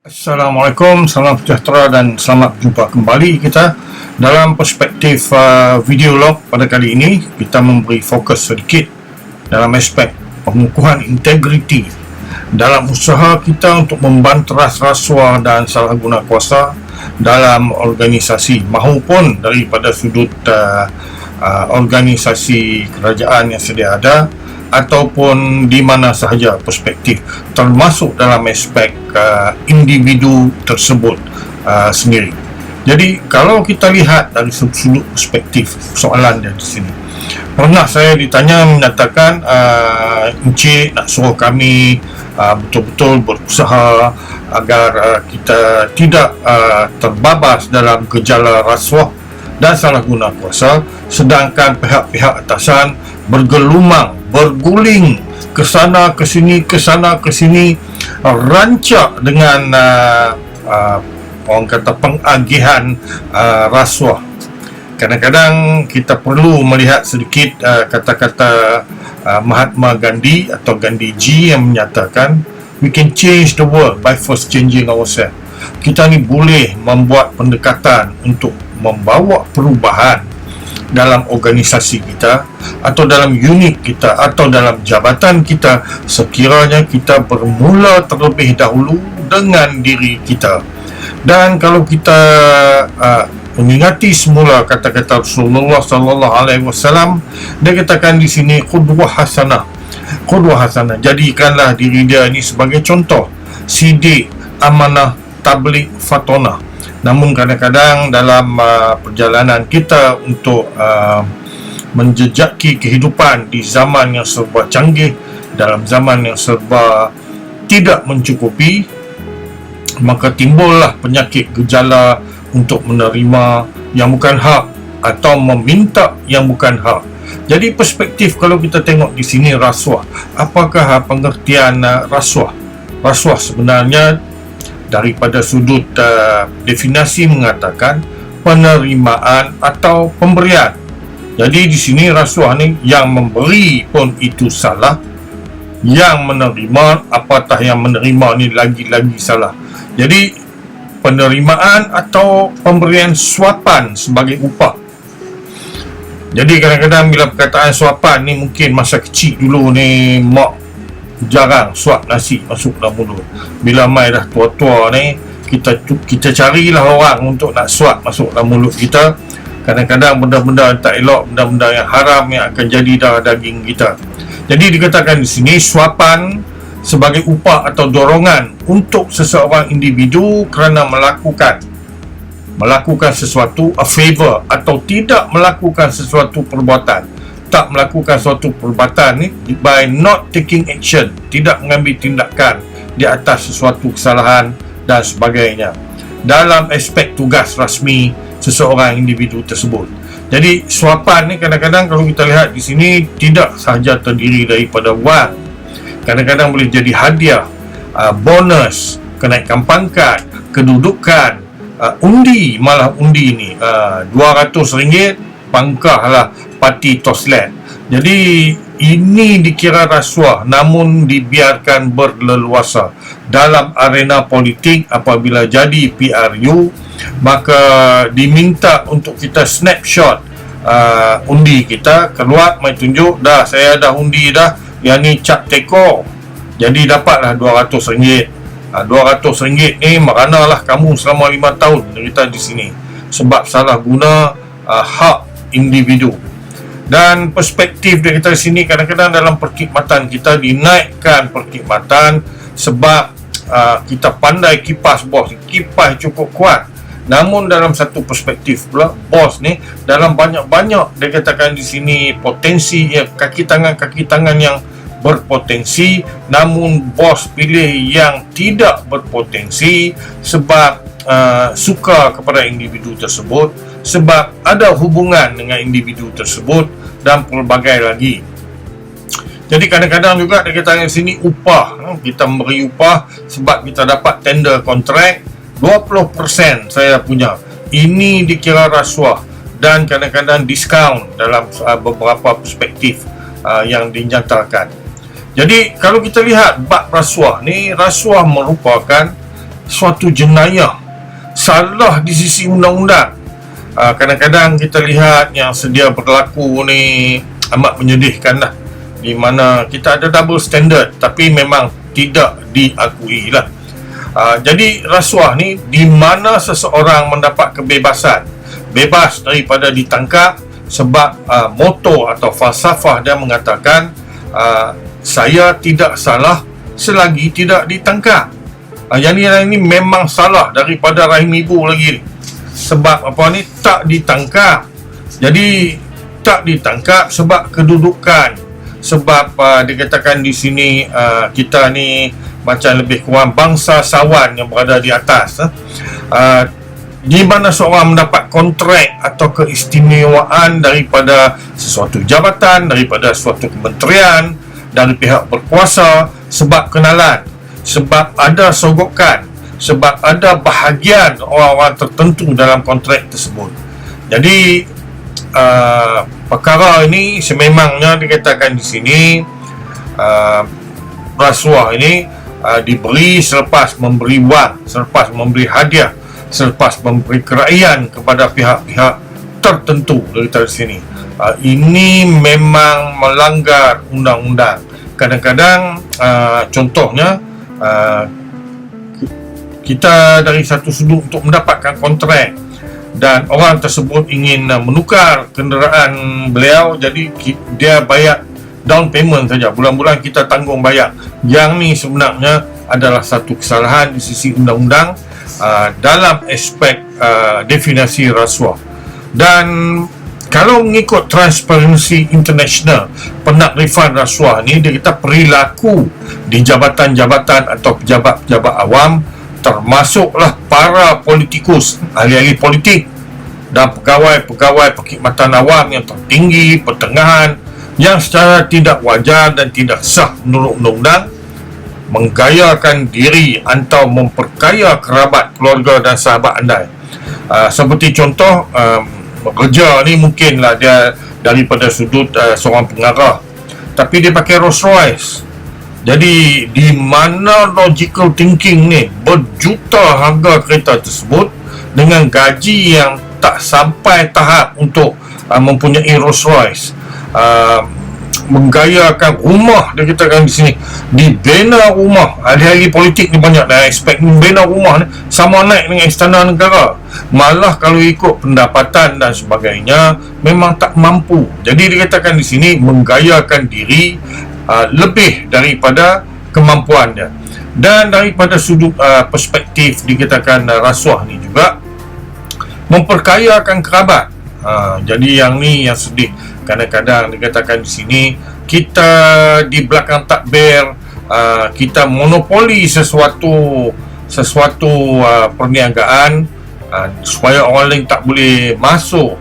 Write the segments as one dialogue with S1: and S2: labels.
S1: Assalamualaikum, salam sejahtera dan selamat berjumpa kembali kita dalam perspektif video log. Pada kali ini kita memberi fokus sedikit dalam aspek pengukuhan integriti dalam usaha kita untuk membanteras rasuah dan salah guna kuasa dalam organisasi maupun daripada sudut organisasi kerajaan yang sedia ada ataupun di mana sahaja perspektif, termasuk dalam aspek individu tersebut sendiri. Jadi kalau kita lihat dari sudut perspektif soalan di sini, pernah saya ditanya menyatakan Encik nak suruh kami betul-betul berusaha agar kita tidak terbabas dalam gejala rasuah dan salah guna kuasa, sedangkan pihak-pihak atasan berguling ke sana ke sini, rancak dengan orang kata pengagihan rasuah. Kadang-kadang kita perlu melihat sedikit kata-kata Mahatma Gandhi atau Gandhi Ji yang menyatakan we can change the world by first changing ourselves. Kita ni boleh membuat pendekatan untuk membawa perubahan dalam organisasi kita atau dalam unit kita atau dalam jabatan kita sekiranya kita bermula terlebih dahulu dengan diri kita. Dan kalau kita mengingati semula kata-kata Rasulullah sallallahu alaihi wasallam, dia katakan di sini qudwah hasanah. Jadikanlah diri dia ini sebagai contoh, sidik, amanah, tabligh, fatonah. Namun kadang-kadang dalam perjalanan kita untuk menjejaki kehidupan di zaman yang serba canggih, dalam zaman yang serba tidak mencukupi, maka timbullah penyakit gejala untuk menerima yang bukan hak atau meminta yang bukan hak. Jadi perspektif kalau kita tengok di sini rasuah, apakah pengertian rasuah? Rasuah sebenarnya daripada sudut definisi mengatakan penerimaan atau pemberian. Jadi di sini rasuah ni yang memberi pun itu salah, yang menerima apatah yang menerima ni lagi-lagi salah. Jadi penerimaan atau pemberian suapan sebagai upah. Jadi kadang-kadang bila perkataan suapan ni mungkin masa kecil dulu ni mak jarang suap nasi masuk dalam mulut. Bila mai dah tua-tua ni, kita carilah orang untuk nak suap masuk dalam mulut kita. Kadang-kadang benda-benda yang tak elok, benda-benda yang haram yang akan jadi darah daging kita. Jadi dikatakan di sini suapan sebagai upah atau dorongan untuk seseorang individu kerana melakukan sesuatu, a favor, atau tidak melakukan sesuatu perbuatan. Tak melakukan suatu perbuatan ni by not taking action, tidak mengambil tindakan di atas sesuatu kesalahan dan sebagainya dalam aspek tugas rasmi seseorang individu tersebut. Jadi suapan ni kadang-kadang kalau kita lihat di sini tidak sahaja terdiri daripada wang, kadang-kadang boleh jadi hadiah, bonus, kenaikan pangkat, kedudukan, undi, malah undi ni RM200 pangkahlah parti toslet. Jadi ini dikira rasuah namun dibiarkan berleluasa dalam arena politik. Apabila jadi PRU, maka diminta untuk kita snapshot undi kita, keluar mai tunjuk dah saya dah undi dah, yang ni cap teko, jadi dapatlah RM200. RM200 ni meranalah kamu selama 5 tahun cerita di sini sebab salah guna hak individu. Dan perspektif dari kita di sini kadang-kadang dalam perkhidmatan kita dinaikkan perkhidmatan sebab kita pandai kipas bos, kipas cukup kuat. Namun dalam satu perspektif pula, bos ni dalam banyak-banyak dia katakan di sini potensi, kaki tangan yang berpotensi, namun bos pilih yang tidak berpotensi sebab suka kepada individu tersebut, sebab ada hubungan dengan individu tersebut dan pelbagai lagi. Jadi kadang-kadang juga dia kata di sini upah, kita memberi upah sebab kita dapat tender kontrak 20% saya punya. Ini dikira rasuah dan kadang-kadang diskaun dalam beberapa perspektif yang dinyatakan. Jadi kalau kita lihat bab rasuah ni, rasuah merupakan suatu jenayah, salah di sisi undang-undang. Kadang-kadang kita lihat yang sedia berlaku ni amat menyedihkan lah, di mana kita ada double standard tapi memang tidak diakui lah. Jadi rasuah ni di mana seseorang mendapat kebebasan, bebas daripada ditangkap sebab moto atau falsafah dia mengatakan saya tidak salah selagi tidak ditangkap. Yang ini memang salah daripada rahim ibu lagi ni. Sebab apa ni, tak ditangkap. Jadi tak ditangkap sebab kedudukan, sebab dikatakan di sini kita ni macam lebih kurang bangsa sawan yang berada di atas. Di mana seorang mendapat kontrak atau keistimewaan daripada sesuatu jabatan, daripada suatu kementerian, dari pihak berkuasa sebab kenalan, sebab ada sogokan, sebab ada bahagian orang-orang tertentu dalam kontrak tersebut. Jadi perkara ini sememangnya dikatakan di sini rasuah ini diberi selepas memberi wang, selepas memberi hadiah, selepas memberi keraian kepada pihak-pihak tertentu dari sini. Ini memang melanggar undang-undang. Kadang-kadang contohnya kita dari satu sudut untuk mendapatkan kontrak dan orang tersebut ingin menukar kenderaan beliau, jadi dia bayar down payment saja, bulan-bulan kita tanggung bayar. Yang ni sebenarnya adalah satu kesalahan di sisi undang-undang dalam aspek definisi rasuah. Dan kalau mengikut Transparency International, penakrifan rasuah ni dia kata perilaku di jabatan-jabatan atau pejabat-pejabat awam, termasuklah para politikus, ahli-ahli politik dan pegawai-pegawai perkhidmatan awam yang tertinggi, pertengahan, yang secara tidak wajar dan tidak sah menurut undang-undang menggayakan diri atau memperkaya kerabat, keluarga dan sahabat andai. Seperti contoh, bekerja ni mungkinlah dia daripada sudut seorang pengarah, tapi dia pakai Rolls Royce. Jadi di mana logical thinking ni, berjuta harga kereta tersebut dengan gaji yang tak sampai tahap untuk mempunyai Rolls Royce. Menggayakan rumah, dia katakan di sini, dibina rumah. Ahli-ahli politik ni banyak dah expect membina rumah ni sama naik dengan istana negara. Malah kalau ikut pendapatan dan sebagainya memang tak mampu. Jadi dikatakan di sini menggayakan diri lebih daripada kemampuan dia. Dan daripada sudut perspektif dikatakan rasuah ni juga memperkayakan kerabat. Jadi yang ni yang sedih. Kadang-kadang dikatakan di sini kita di belakang takbir kita monopoli sesuatu perniagaan supaya orang lain tak boleh masuk,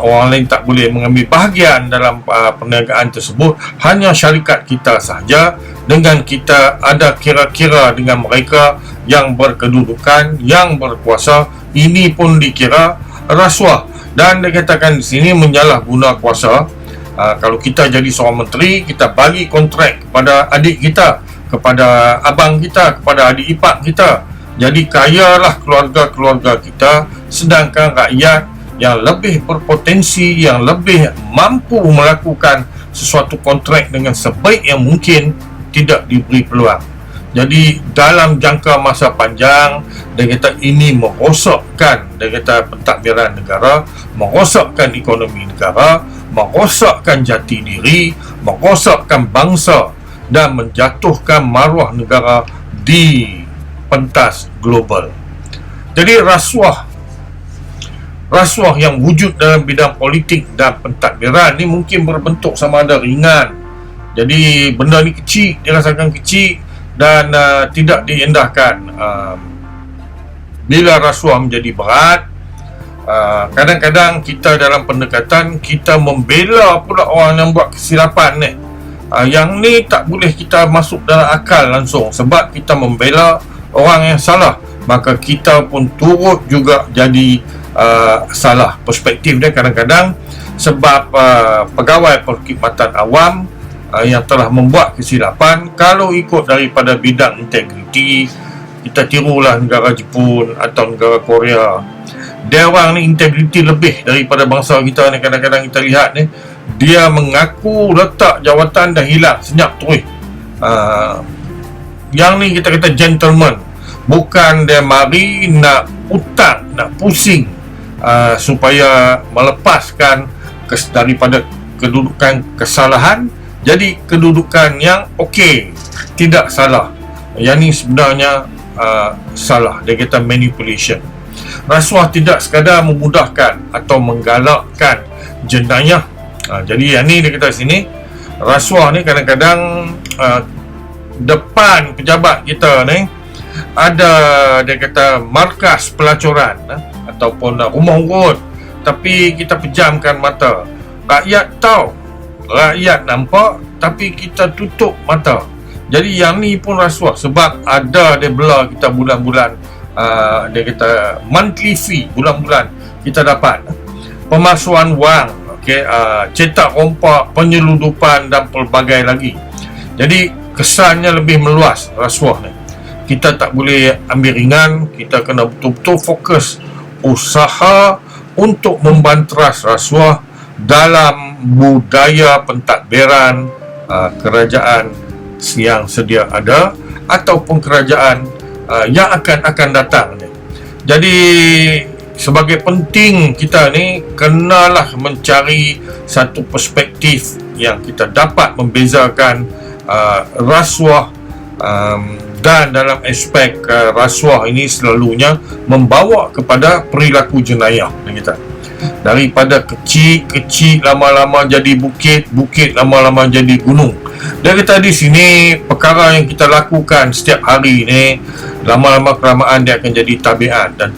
S1: orang lain tak boleh mengambil bahagian dalam perniagaan tersebut. Hanya syarikat kita sahaja, dengan kita ada kira-kira dengan mereka yang berkedudukan, yang berkuasa. Ini pun dikira rasuah. Dan dikatakan di sini menyalahguna kuasa. Kalau kita jadi seorang menteri, kita bagi kontrak kepada adik kita, kepada abang kita, kepada adik ipar kita. Jadi kayalah keluarga-keluarga kita, sedangkan rakyat yang lebih berpotensi, yang lebih mampu melakukan sesuatu kontrak dengan sebaik yang mungkin, tidak diberi peluang. Jadi dalam jangka masa panjang, dia kata ini merosakkan, dia kata pentadbiran negara, merosakkan ekonomi negara, merosakkan jati diri, merosakkan bangsa dan menjatuhkan maruah negara di pentas global. Jadi rasuah yang wujud dalam bidang politik dan pentadbiran ni mungkin berbentuk sama ada ringan. Jadi benda ni kecil, dirasakan kecil dan tidak diendahkan. Bila rasuah menjadi berat, kadang-kadang kita dalam pendekatan kita membela pula orang yang buat kesilapan ni. Yang ni tak boleh kita masuk dalam akal langsung, sebab kita membela orang yang salah, maka kita pun turut juga jadi salah. Perspektif dia kadang-kadang sebab pegawai perkhidmatan awam yang telah membuat kesilapan, kalau ikut daripada bidang integriti, kita tirulah negara Jepun atau negara Korea. Dia orang ni integriti lebih daripada bangsa kita ni. Kadang-kadang kita lihat ni, dia mengaku letak jawatan dah hilang senyap terus. Yang ni kita kata gentleman, bukan dia mari nak utang, nak pusing supaya melepaskan daripada kedudukan kesalahan jadi kedudukan yang okey, tidak salah. Yang ni sebenarnya salah. Dia kata manipulation. Rasuah tidak sekadar memudahkan atau menggalakkan jenayah. Jadi yang ni dia kata sini, rasuah ni kadang-kadang depan pejabat kita ni ada, dia kata, markas pelacuran ataupun rumah urut, tapi kita pejamkan mata. Rakyat tahu, rakyat nampak, tapi kita tutup mata. Jadi yang ni pun rasuah, sebab ada dia bela kita bulan-bulan. Dia kata monthly fee, bulan-bulan kita dapat pemalsuan wang, cetak rompak, penyeludupan dan pelbagai lagi. Jadi kesannya lebih meluas rasuah ni. Kita tak boleh ambil ringan, kita kena betul-betul fokus usaha untuk membanteras rasuah dalam budaya pentadbiran kerajaan yang sedia ada ataupun kerajaan yang akan datang. Jadi sebagai penting kita ni kenalah mencari satu perspektif yang kita dapat membezakan rasuah, dan dalam aspek rasuah ini selalunya membawa kepada perilaku jenayah. Kita daripada kecil lama-lama jadi bukit, bukit lama-lama jadi gunung. Dia kata di sini perkara yang kita lakukan setiap hari ni lama-lama kelamaan dia akan jadi tabiat, dan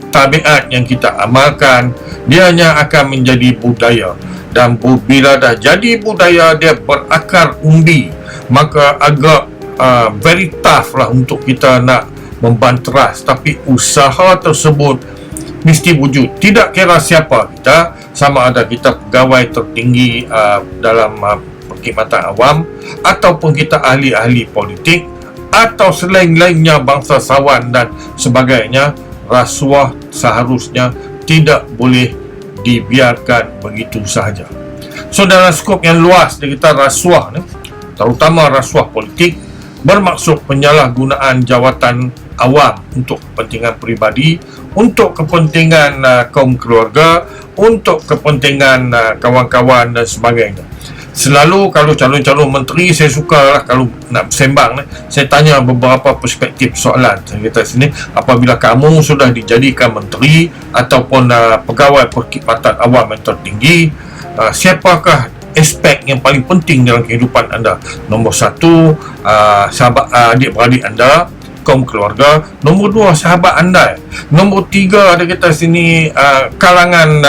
S1: tabiat yang kita amalkan dia hanya akan menjadi budaya, dan bila dah jadi budaya dia berakar umbi, maka agak very tough lah untuk kita nak membanteras. Tapi usaha tersebut mesti wujud, tidak kira siapa kita, sama ada kita pegawai tertinggi dalam perkhidmatan awam ataupun kita ahli-ahli politik atau selain-lainnya, bangsawan dan sebagainya. Rasuah seharusnya tidak boleh dibiarkan begitu sahaja. So dalam skop yang luas dia kata rasuah ni, terutama rasuah politik, bermaksud penyalahgunaan jawatan awam untuk kepentingan peribadi, untuk kepentingan kaum keluarga, untuk kepentingan kawan-kawan dan sebagainya. Selalu kalau calon-calon menteri, saya sukalah kalau nak bersembang, saya tanya beberapa perspektif soalan. Saya kata sini, apabila kamu sudah dijadikan menteri ataupun pegawai perkhidmatan awam yang tertinggi, siapakah aspek yang paling penting dalam kehidupan anda? Nombor satu, sahabat adik-beradik anda, kaum keluarga. Nombor dua, sahabat anda. Nombor tiga, ada kata sini kalangan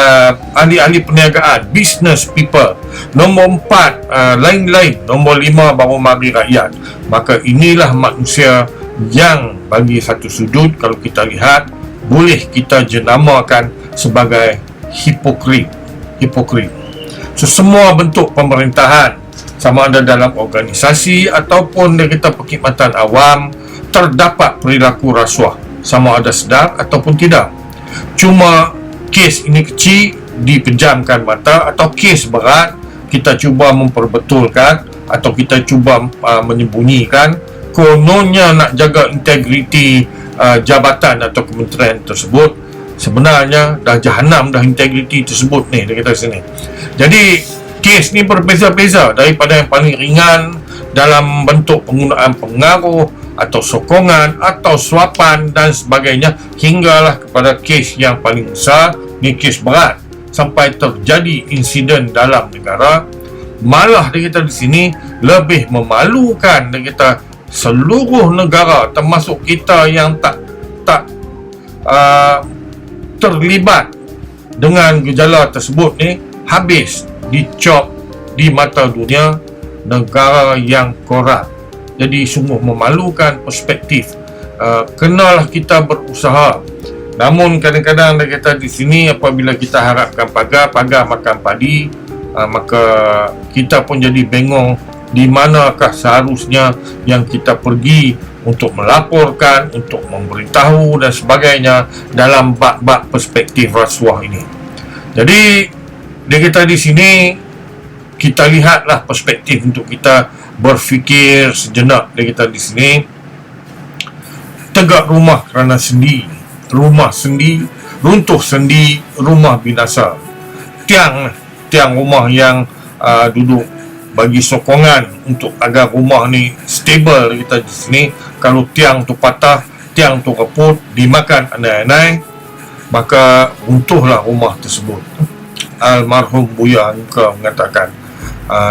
S1: ahli-ahli perniagaan, business people. Nombor empat, lain-lain. Nombor lima, baru mari rakyat. Maka inilah manusia yang bagi satu sudut, kalau kita lihat, boleh kita jenamakan sebagai hipokrit. So semua bentuk pemerintahan, sama ada dalam organisasi ataupun dia kata perkhidmatan awam, terdapat perilaku rasuah, sama ada sedar ataupun tidak. Cuma kes ini kecil dipejamkan mata, atau kes berat kita cuba memperbetulkan atau kita cuba menyembunyikan, kononnya nak jaga integriti jabatan atau kementerian tersebut. Sebenarnya dah jahanam dah integriti tersebut ni, dia kata sini. Jadi kes ni berbeza-beza, daripada yang paling ringan dalam bentuk penggunaan pengaruh atau sokongan atau suapan dan sebagainya, hinggalah kepada kes yang paling besar, ni kes berat, sampai terjadi insiden dalam negara. Malah dia kata di sini lebih memalukan, dia kata seluruh negara termasuk kita yang tak terlibat dengan gejala tersebut ni, habis dicop di mata dunia negara yang korup. Jadi sungguh memalukan perspektif. Kenalah kita berusaha. Namun kadang-kadang dia kata di sini, apabila kita harapkan pagar makan padi, maka kita pun jadi bengong di manakah seharusnya yang kita pergi untuk melaporkan, untuk memberitahu dan sebagainya dalam bab-bab perspektif rasuah ini. Jadi dia kata di sini kita lihatlah perspektif untuk kita berfikir sejenak. Dia kata di sini, tegak rumah kerana sendi, rumah sendi, runtuh sendi, rumah binasa. Tiang rumah yang duduk bagi sokongan untuk agar rumah ni stable. Kita di sini, kalau tiang tu patah, tiang tu kaput, dimakan anai-anai, maka runtuhlah rumah tersebut. Almarhum Buya Angka mengatakan,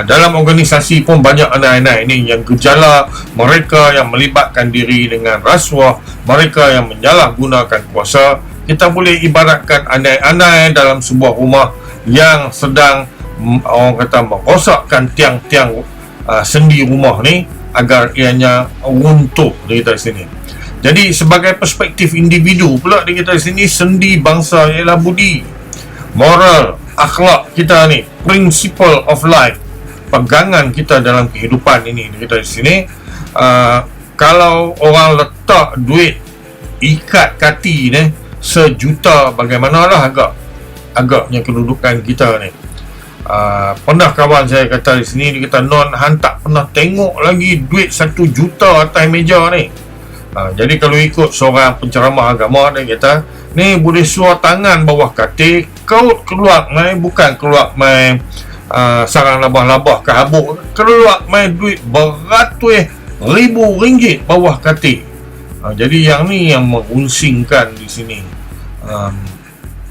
S1: dalam organisasi pun banyak anai-anai ni yang gejala mereka yang melibatkan diri dengan rasuah, mereka yang menyalahgunakan kuasa. Kita boleh ibaratkan anai-anai dalam sebuah rumah yang sedang orang kata merosakkan tiang-tiang sendi rumah ni agar ianya runtuh. Dia kata di sini. Jadi sebagai perspektif individu pula, dia kata di sini, sendi bangsa ialah budi, moral, akhlak kita ni, principle of life, pegangan kita dalam kehidupan ini. Dia kata di sini, kalau orang letak duit ikat kati ni 1 juta, bagaimanalah agaknya kedudukan kita ni. Pernah kawan saya kata di sini, dia kata, non han tak pernah tengok lagi duit 1 juta atas meja ni. Jadi kalau ikut seorang penceramah agama, dia kata, ni boleh suar tangan bawah katil, kau keluar mai, bukan keluar mai sarang labah-labah ke habuk, keluar mai duit beratus ribu ringgit bawah katil. Jadi yang ni yang merunsingkan di sini.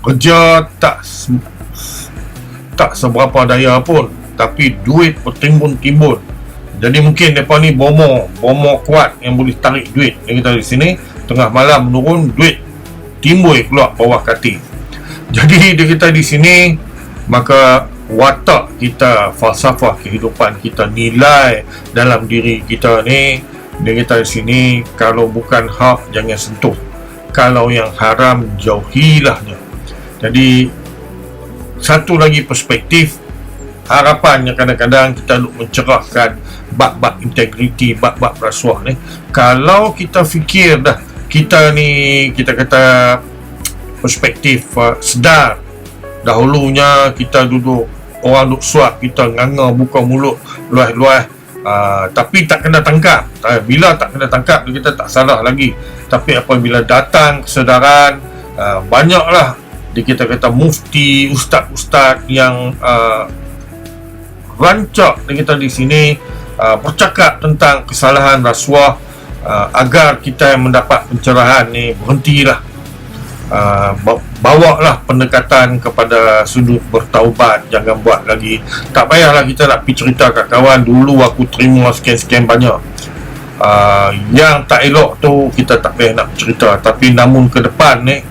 S1: Kerja tak seberapa daya pun, tapi duit bertimbun-timbun. Jadi mungkin mereka ni bomo kuat yang boleh tarik duit. Dia kata di sini, tengah malam menurun, duit timbul keluar bawah katil. Jadi dia kata di sini, maka watak kita, falsafah kehidupan kita, nilai dalam diri kita ni, dia kata di sini, kalau bukan hak jangan sentuh, kalau yang haram jauhilahnya. Jadi satu lagi perspektif, harapannya kadang-kadang kita mencerahkan bab-bab integriti, bab-bab rasuah ni. Kalau kita fikir dah, kita ni, kita kata perspektif sedar, dahulunya kita duduk, orang duduk suap, kita nganga buka mulut luah-luah, tapi tak kena tangkap. Bila tak kena tangkap, kita tak salah lagi. Tapi apabila datang kesedaran, banyaklah kita kata mufti, ustaz-ustaz yang rancak kita di sini bercakap tentang kesalahan rasuah, agar kita yang mendapat pencerahan ni berhentilah, bawalah pendekatan kepada sudut bertaubat, jangan buat lagi. Tak payahlah kita nak pergi cerita kat kawan, dulu aku terima sekian-sekian banyak. Yang tak elok tu kita tak payah nak cerita, tapi namun ke depan ni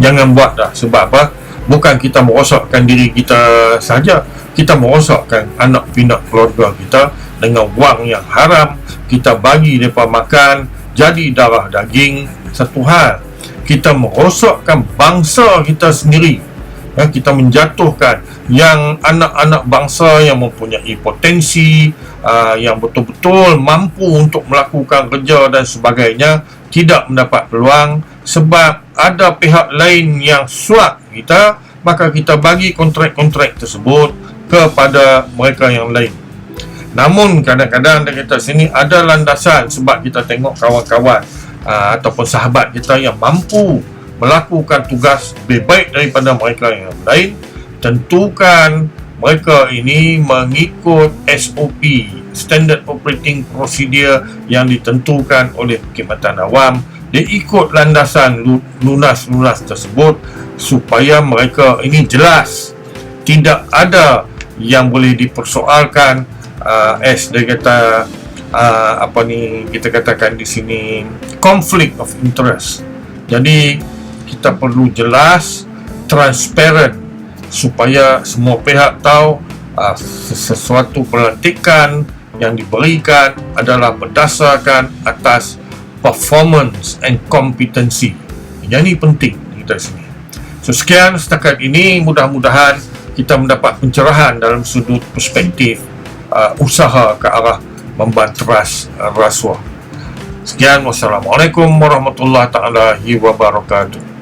S1: jangan buat dah. Sebab apa? Bukan kita merosakkan diri kita saja, kita merosakkan anak pinak keluarga kita dengan wang yang haram. Kita bagi mereka makan jadi darah daging. Satu hal, kita merosakkan bangsa kita sendiri. Kita menjatuhkan yang anak-anak bangsa yang mempunyai potensi, yang betul-betul mampu untuk melakukan kerja dan sebagainya, tidak mendapat peluang sebab ada pihak lain yang suap kita, maka kita bagi kontrak-kontrak tersebut kepada mereka yang lain. Namun kadang-kadang dia kata sini ada landasan, sebab kita tengok kawan-kawan ataupun sahabat kita yang mampu melakukan tugas lebih baik daripada mereka yang lain. Tentukan mereka ini mengikut SOP, Standard Operating Procedure, yang ditentukan oleh Perkhidmatan Awam. Dia ikut landasan lunas-lunas tersebut supaya mereka ini jelas, tidak ada yang boleh dipersoalkan. Dia kata kita katakan di sini conflict of interest. Jadi kita perlu jelas, transparent, supaya semua pihak tahu sesuatu pelantikan yang diberikan adalah berdasarkan atas performance and competency. Yang ini penting kita sini. So sekian setakat ini, mudah-mudahan kita mendapat pencerahan dalam sudut perspektif usaha ke arah membanteras rasuah. Sekian, wassalamualaikum warahmatullahi taala wabarakatuh.